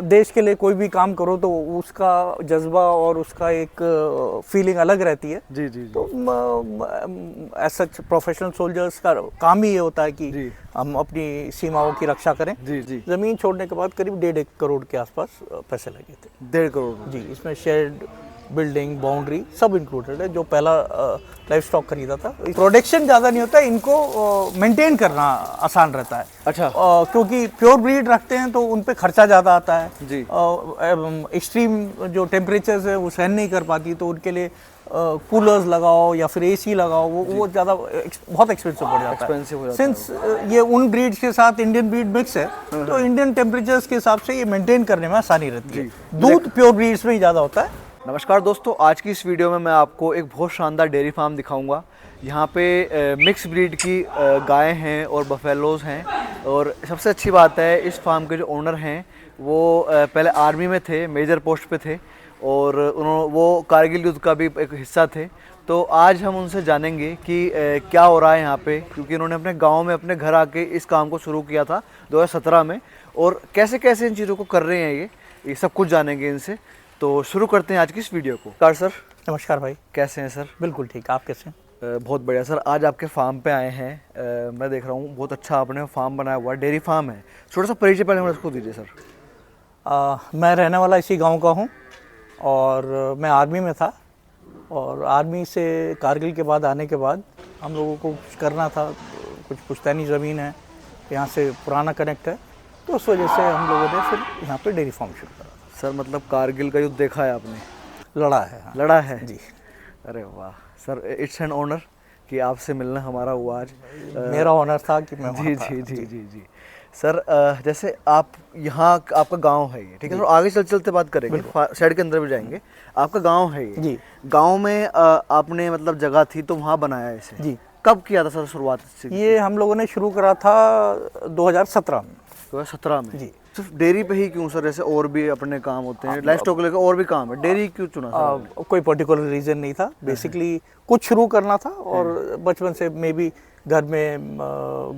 देश के लिए कोई भी काम करो तो उसका जज्बा और उसका एक फीलिंग अलग रहती है। जी जी तो ऐसा प्रोफेशनल सोल्जर्स का काम ही ये होता है कि हम अपनी सीमाओं की रक्षा करें। जी जी। ज़मीन छोड़ने के बाद करीब 1.5 करोड़ के आसपास पैसे लगे थे। 1.5 करोड़ जी, इसमें शेड, बिल्डिंग, बाउंड्री सब इंक्लूडेड है। जो पहला लाइफ स्टॉक खरीदा था, प्रोडक्शन ज़्यादा नहीं होता है, इनको मेंटेन करना आसान रहता है। अच्छा। क्योंकि प्योर ब्रीड रखते हैं तो उन पे खर्चा ज़्यादा आता है जी। एक्सट्रीम जो टेम्परेचर्स है वो सहन नहीं कर पाती, तो उनके लिए कूलर्स लगाओ या फिर एसी लगाओ, वो ज़्यादा बहुत एक्सपेंसिव पड़ जाता है। सिंस ये उन ब्रीड्स के साथ इंडियन ब्रीड मिक्स है तो इंडियन टेम्परेचर्स के हिसाब से ये मेंटेन करने में आसानी रहती है। दूध प्योर ब्रीड्स में ही ज़्यादा होता है। नमस्कार दोस्तों, आज की इस वीडियो में मैं आपको एक बहुत शानदार डेयरी फार्म दिखाऊंगा। यहाँ पे मिक्स ब्रीड की गायें हैं और बफेलोज़ हैं। और सबसे अच्छी बात है, इस फार्म के जो ओनर हैं वो पहले आर्मी में थे, मेजर पोस्ट पे थे, और वो कारगिल युद्ध का भी एक हिस्सा थे। तो आज हम उनसे जानेंगे कि क्या हो रहा है यहाँ पे, क्योंकि उन्होंने अपने गांव में अपने घर आके इस काम को शुरू किया था 2017 में, और कैसे कैसे इन चीज़ों को कर रहे हैं ये सब कुछ जानेंगे इनसे। तो शुरू करते हैं आज की इस वीडियो को। नमस्कार सर। नमस्कार भाई, कैसे हैं सर? बिल्कुल ठीक, आप कैसे हैं? बहुत बढ़िया सर। आज आपके फार्म पे आए हैं। मैं देख रहा हूँ बहुत अच्छा आपने फार्म बनाया हुआ है, डेयरी फार्म है। थोड़ा सा परिचय पहले हमें इसको दीजिए सर। मैं रहने वाला इसी गांव का हूँ और मैं आर्मी में था, और आर्मी से कारगिल के बाद आने के बाद हम लोगों को कुछ करना था। कुछ पुश्तैनी ज़मीन है, यहाँ से पुराना कनेक्ट है, तो उस वजह से हम लोगों ने फिर यहाँ पे डेयरी फार्म शुरू करा। सर मतलब कारगिल का युद्ध देखा है आपने? लड़ा है। हाँ। लड़ा है जी। अरे वाह सर, इट्स एन ऑनर कि आपसे मिलना हमारा हुआ आज। मेरा ऑनर था कि मैं जी जी जी जी जी सर। जैसे आप यहाँ आपका गांव है ये, ठीक है? तो आगे चलते बात करेंगे, साइड के अंदर भी जाएंगे। आपका गांव है ये जी। गांव में आपने मतलब जगह थी तो वहाँ बनाया इसे जी। कब किया था सर शुरुआत से? ये हम लोगों ने शुरू करा था 2017 में। 2017 में जी। सिर्फ डेयरी पे ही क्यों सर? जैसे और भी अपने काम होते हैं, लाइफ स्टॉक लेकर और भी काम है, डेयरी क्यों चुना सर? कोई पर्टिकुलर रीज़न नहीं था, बेसिकली कुछ शुरू करना था। और बचपन से मे बी घर में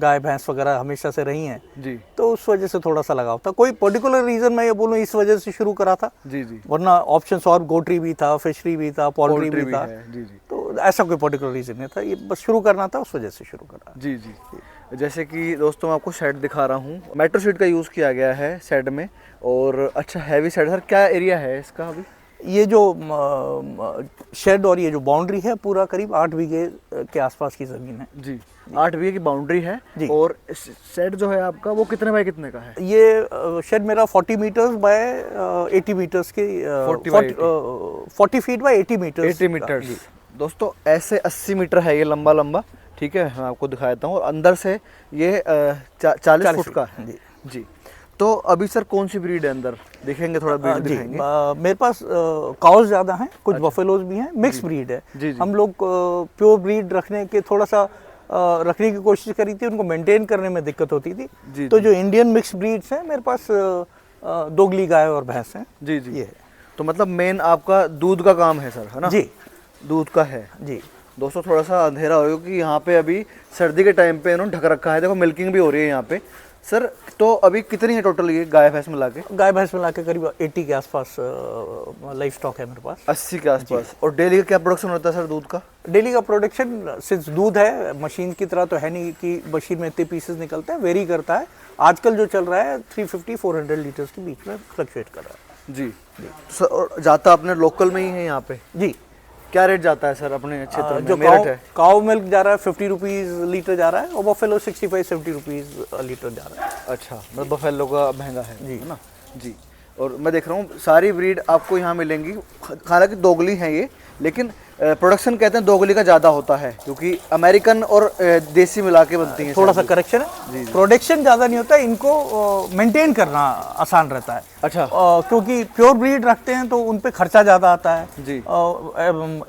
गाय भैंस वगैरह हमेशा से रही हैं जी, तो उस वजह से थोड़ा सा लगाव था। कोई पर्टिकुलर रीज़न मैं ये बोलूँ इस वजह से शुरू करा था जी जी, वरना ऑप्शंस और गोट्री भी था, फिशरी भी था, पोल्ट्री भी था जी जी। तो ऐसा कोई पर्टिकुलर रीज़न नहीं था, ये बस शुरू करना था, उस वजह से शुरू करा जी जी। जैसे कि दोस्तों मैं आपको शेड दिखा रहा हूँ, मेट्रो शीट का यूज़ किया गया है शेड में, और अच्छा हैवी शेड। सर क्या एरिया है इसका अभी? ये जो शेड और ये जो बाउंड्री है पूरा करीब 8 बीघे के आसपास की ज़मीन है जी। 8 बीघे की बाउंड्री है जी। और शेड जो है आपका वो कितने बाय कितने का है? ये शेड मेरा 40 मीटर्स बाय 80 मीटर्स की 40 फीट बाय 80 मीटर्स। 80 मीटर्स दोस्तों, ऐसे 80 मीटर है ये लंबा लंबा, ठीक है? मैं आपको दिखा देता हूँ। और अंदर से ये 40 फुट का है जी जी। तो अभी सर कौन सी ब्रीड है अंदर? देखेंगे थोड़ा ब्रीड दिखाएंगे। मेरे पास काउस ज़्यादा हैं, कुछ बफेलोज भी हैं, मिक्स ब्रीड है जी। हम लोग प्योर ब्रीड रखने के थोड़ा सा रखने की कोशिश करी थी, उनको मेंटेन करने में दिक्कत होती थी जी, तो जो इंडियन मिक्स ब्रीड्स हैं मेरे पास दोगली गाय और भैंस हैं जी जी। ये है तो मतलब मेन आपका दूध का काम है सर, है ना? जी, दूध का है जी। दोस्तों थोड़ा सा अंधेरा हो रहा है क्योंकि यहाँ पे अभी सर्दी के टाइम पे इन्होंने ढक रखा है। देखो मिल्किंग भी हो रही है यहाँ पे सर। तो अभी कितनी है टोटल ये गाय भैंस मिला के? गाय भैंस मिला के करीब 80 के आसपास लाइफ स्टॉक है मेरे पास। 80 के आसपास। और डेली का क्या प्रोडक्शन होता है सर दूध का? डेली का प्रोडक्शन सिंस दूध है, मशीन की तरह तो है नहीं कि मशीन में इतने पीसेस निकलते हैं, वेरी करता है। आजकल जो चल रहा है 350-400 लीटर्स के बीच में फ्लक्चुएट कर रहा है जी जी। सर जाता अपने लोकल में ही है यहाँ पे जी? क्या रेट जाता है सर अपने क्षेत्र में? जो काउ मिल्क जा रहा है 50 रुपीज़ लीटर जा रहा है, और बफेलो 65-70 रुपीज़ लीटर जा रहा है। अच्छा, मतलब बफेलो का महंगा है जी, है ना जी। और मैं देख रहा हूँ सारी ब्रीड आपको यहाँ मिलेंगी। हालांकि दोगली हैं ये, लेकिन प्रोडक्शन कहते हैं दोगली का ज़्यादा होता है क्योंकि अमेरिकन और देसी मिला के बनती हैं। थोड़ा सा करेक्शन है, प्रोडक्शन ज़्यादा नहीं होता है, इनको मेंटेन करना आसान रहता है। अच्छा, क्योंकि प्योर ब्रीड रखते हैं तो उन पे खर्चा ज़्यादा आता है जी।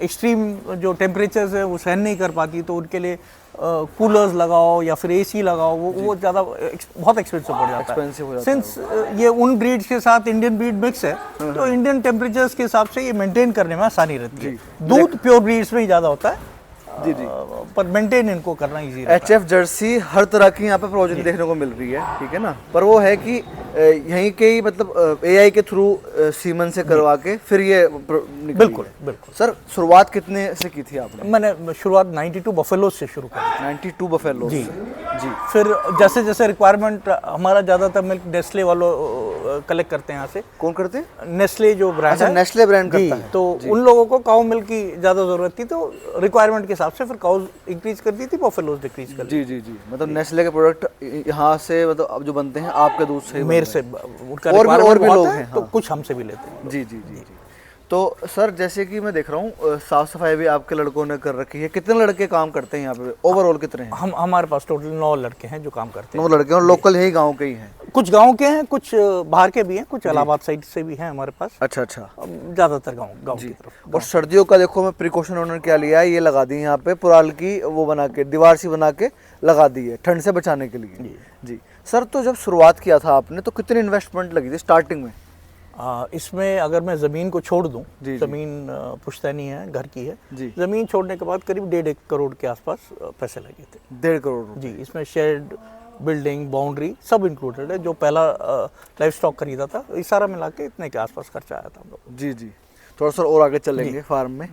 एक्सट्रीम जो टेम्परेचर्स है वो सहन नहीं कर पाती, तो उनके लिए कूलर्स लगाओ या फिर एसी लगाओ, वो ज़्यादा बहुत एक्सपेंसिव पड़ जाता है। सिंस ये उन ब्रीड्स के साथ इंडियन ब्रीड मिक्स है तो इंडियन टेम्परेचर्स के हिसाब से ये मेंटेन करने में आसानी रहती है। दूध प्योर ब्रीड्स में ही ज़्यादा होता है जी जी। पर मेंटेन इनको करना इजी HF जर्सी हर तरह की यहाँ पे प्रोजेक्ट देखने को मिल रही है, ठीक है ना। पर वो है कि यहीं के ही मतलब AI के थ्रू सीमन से करवा के फिर ये बिल्कुल बिल्कुल। सर शुरुआत कितने से की थी आपने? मैंने शुरुआत 92 बफेलोज से शुरू की। 92 बफेलो जी जी। फिर जैसे जैसे रिक्वायरमेंट, हमारा ज़्यादातर मिल्क नेस्ले वालों कलेक्ट करते हैं यहाँ से। कौन करते हैं? नेस्ले जो ब्रांड है, नेस्ले ब्रांड करता है। तो उन लोगों को काउ मिल्क की ज़्यादा ज़रूरत थी, तो रिक्वायरमेंट के हिसाब से फिर काउज इंक्रीज कर दी थी, बफेलोज डिक्रीज कर दी। जी जी जी। मतलब नेस्ले के प्रोडक्ट यहाँ से मतलब अब जो बनते हैं आपके दूध से, मेरे से उनका और भी लोग हैं, तो कुछ हमसे भी लेते हैं। जी जी जी जी। तो सर जैसे कि मैं देख रहा हूँ साफ सफाई भी आपके लड़कों ने कर रखी है। कितने लड़के काम करते हैं यहाँ पे? ओवरऑल कितने हैं? हमारे पास टोटल 9 लड़के हैं जो काम करते हैं। 9 लड़के, और लोकल यही गांव के ही हैं? कुछ गांव के हैं, कुछ बाहर के भी हैं, कुछ इलाहाबाद साइड से भी हैं हमारे पास। अच्छा अच्छा। ज़्यादातर गांव की तरफ। और सर्दियों का देखो मैं प्रिकॉशन उन्होंने क्या लिया है, ये लगा दी यहाँ पे पुराल की वो बना के, दीवार सी बना के लगा दी है ठंड से बचाने के लिए। जी सर, तो जब शुरुआत किया था आपने तो कितनी इन्वेस्टमेंट लगी थी स्टार्टिंग में? इसमें अगर मैं ज़मीन को छोड़ दूं, जी, ज़मीन पुश्तैनी है, घर की है जी। ज़मीन छोड़ने के बाद करीब 1.5 करोड़ के आसपास पैसे लगे थे। 1.5 करोड़ जी। इसमें शेड, बिल्डिंग, बाउंड्री सब इंक्लूडेड है। जो पहला लाइफ स्टॉक खरीदा था, ये सारा मिला के इतने के आसपास खर्चा आया था हम लोग। जी जी। थोड़ा सा और आगे चलेंगे फार्म में।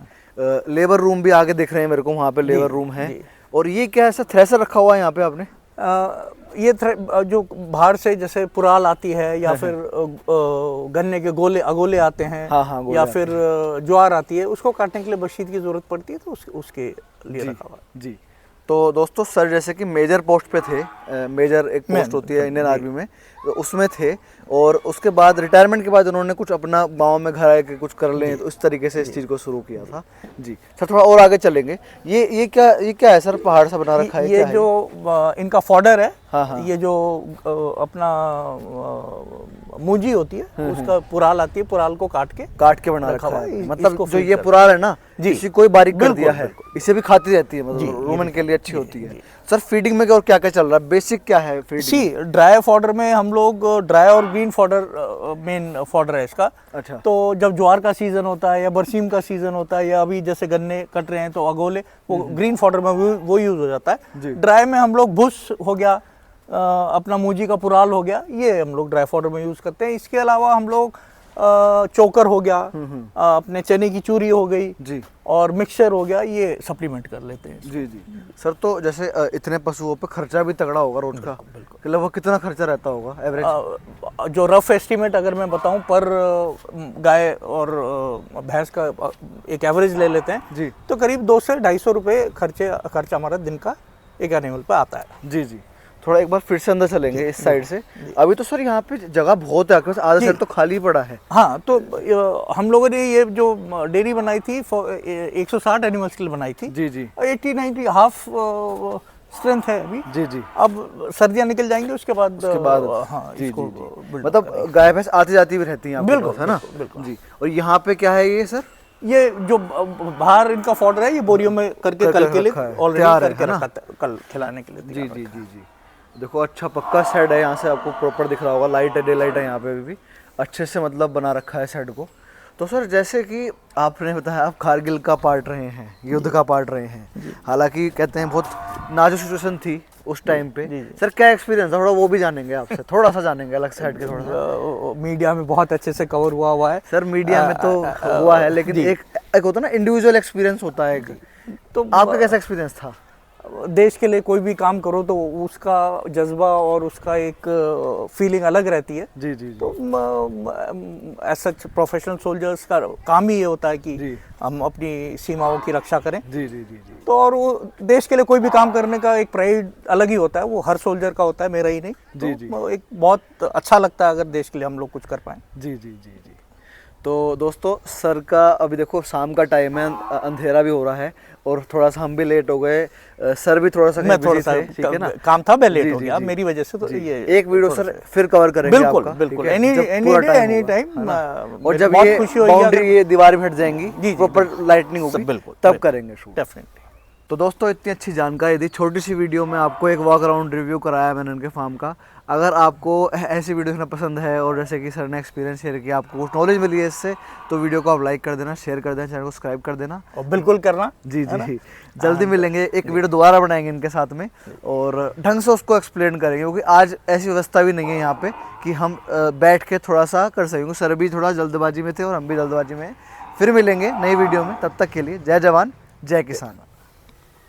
लेबर रूम भी आगे दिख रहे हैं मेरे को, वहाँ पे लेबर रूम है। और ये क्या ऐसा थ्रेशर रखा हुआ है यहाँ पे आपने? ये जो बाहर से जैसे पुराल आती है या फिर गन्ने के अगोले आते हैं, हाँ, या फिर ज्वार आती है, उसको काटने के लिए बशीत की जरूरत पड़ती है, तो उसके लिए रखा हुआ। जी। तो दोस्तों सर जैसे कि मेजर पोस्ट पे थे, मेजर एक पोस्ट होती है इंडियन आर्मी में, तो उसमें थे, और उसके बाद रिटायरमेंट के बाद उन्होंने कुछ अपना गांव में घर आके कुछ कर लें, तो इस तरीके से इस चीज़ को शुरू किया था। जी सर, थोड़ा और आगे चलेंगे। ये क्या है सर, पहाड़ सा बना रखा है? ये जो इनका फॉडर है, हाँ। ये जो अपना मूंजी होती है, उसका पुराल आती है, पुराल को काट के बना रखा है। मतलब जो ये पुराल है ना, इसी कोई बारीक कर दिया है, इसे भी खाती रहती है, मतलब रूमन के लिए अच्छी होती है। सर फीडिंग में और क्या क्या चल रहा है, बेसिक क्या है फीडिंग? ड्राई फॉडर में हम लोग ड्राई और ग्रीन फॉडर मेन फॉडर है इसका। अच्छा। तो जब ज्वार का सीजन होता है या बरसीम का सीजन होता है, या अभी जैसे गन्ने कट रहे हैं तो अगोले, वो ग्रीन फॉडर में वो यूज हो जाता है। ड्राई में हम लोग भुस हो गया, अपना मूंजी का पुराल हो गया, ये हम लोग ड्राई फॉडर में यूज करते हैं। इसके अलावा हम लोग चोकर हो गया, अपने चने की चूरी हो गई जी, और मिक्सचर हो गया, ये सप्लीमेंट कर लेते हैं। जी जी। सर तो जैसे इतने पशुओं पे खर्चा भी तगड़ा होगा रोज का, मतलब वो कितना खर्चा रहता होगा एवरेज? जो रफ एस्टीमेट अगर मैं बताऊं, पर गाय और भैंस का एक एवरेज ले लेते हैं जी, तो करीब 200 से 250 रुपये खर्चा हमारा दिन का एक एनिमल पे आता है। जी जी। थोड़ा एक बार फिर से अंदर चलेंगे इस साइड से। अभी तो सर यहाँ पे जगह बहुत है, आपके पास आधा साइड तो खाली पड़ा है। हाँ, तो हम लोगों ने ये जो डेयरी बनाई थी 160 एनिमल्स के लिए बनाई थी। जी जी। 80-90 हाफ स्ट्रेंथ है अभी। जी जी। अब सर्दियाँ निकल जाएंगी, उसके बाद हाँ जी जी। मतलब गाय भैंस आती जाती भी रहती हैं? बिल्कुल, है ना। बिल्कुल जी। और यहाँ पे क्या है ये सर? ये जो बाहर इनका फॉडर है, ये बोरियों में करके कल के लिए ऑलरेडी करके रखा था, कल खिलाने के लिए। जी जी जी जी। देखो अच्छा पक्का शेड है, यहाँ से आपको प्रॉपर दिख रहा होगा, लाइट है, डे लाइट है यहाँ पे भी अच्छे से मतलब बना रखा है शेड को। तो सर जैसे कि आपने बताया आप कारगिल का पार्ट रहे हैं, युद्ध का पार्ट रहे हैं, हालांकि कहते हैं बहुत नाजुक सिचुएशन थी उस टाइम पे। सर क्या एक्सपीरियंस है, थोड़ा वो भी जानेंगे आपसे, थोड़ा सा जानेंगे अलग से हट के। थोड़ा सा मीडिया में बहुत अच्छे से कवर हुआ है सर, मीडिया में तो हुआ है, लेकिन एक होता है ना इंडिविजुअल एक्सपीरियंस होता है एक, तो आपका कैसा एक्सपीरियंस था? देश के लिए कोई भी काम करो तो उसका जज्बा और उसका एक फीलिंग अलग रहती है। जी जी। तो ऐसा प्रोफेशनल सोल्जर्स का काम ही ये होता है कि हम अपनी सीमाओं की रक्षा करें। जी जी जी जी। तो और वो देश के लिए कोई भी काम करने का एक प्राइड अलग ही होता है, वो हर सोल्जर का होता है, मेरा ही नहीं। जी जी। तो एक बहुत अच्छा लगता है अगर देश के लिए हम लोग कुछ कर पाएँ। जी जी जी जी। तो दोस्तों सर का अभी देखो शाम का टाइम है, अंधेरा भी हो रहा है और थोड़ा सा हम भी लेट हो गए, सर भी थोड़ा सा ठीक है ना, काम था, मैं लेट हो गया मेरी वजह से। तो ये एक वीडियो सर फिर कवर करेंगे बिल्कुल आपका, बिल्कुल, एनी टाइम। और जब ये बाउंड्री, ये दीवार भी हट जाएंगी, प्रॉपर लाइटनिंग होगी, तब करेंगे शूट। डेफिनेटली। तो दोस्तों इतनी अच्छी जानकारी दी, छोटी सी वीडियो में आपको एक वॉक अराउंड रिव्यू कराया मैंने उनके फार्म का। अगर आपको ऐसी वीडियो देखना पसंद है और जैसे कि सर ने एक्सपीरियंस शेयर किया, आपको कुछ नॉलेज मिली है इससे, तो वीडियो को आप लाइक कर देना, शेयर कर देना, चैनल को सब्सक्राइब कर देना और बिल्कुल करना। जी जी, जल्दी मिलेंगे, एक वीडियो दोबारा बनाएंगे इनके साथ में और ढंग से उसको एक्सप्लेन करेंगे, क्योंकि आज ऐसी व्यवस्था भी नहीं है यहाँ पे कि हम बैठ के थोड़ा सा कर सकेंगे। सर भी थोड़ा जल्दबाजी में थे और हम भी जल्दबाजी में। फिर मिलेंगे नई वीडियो में, तब तक के लिए जय जवान जय किसान।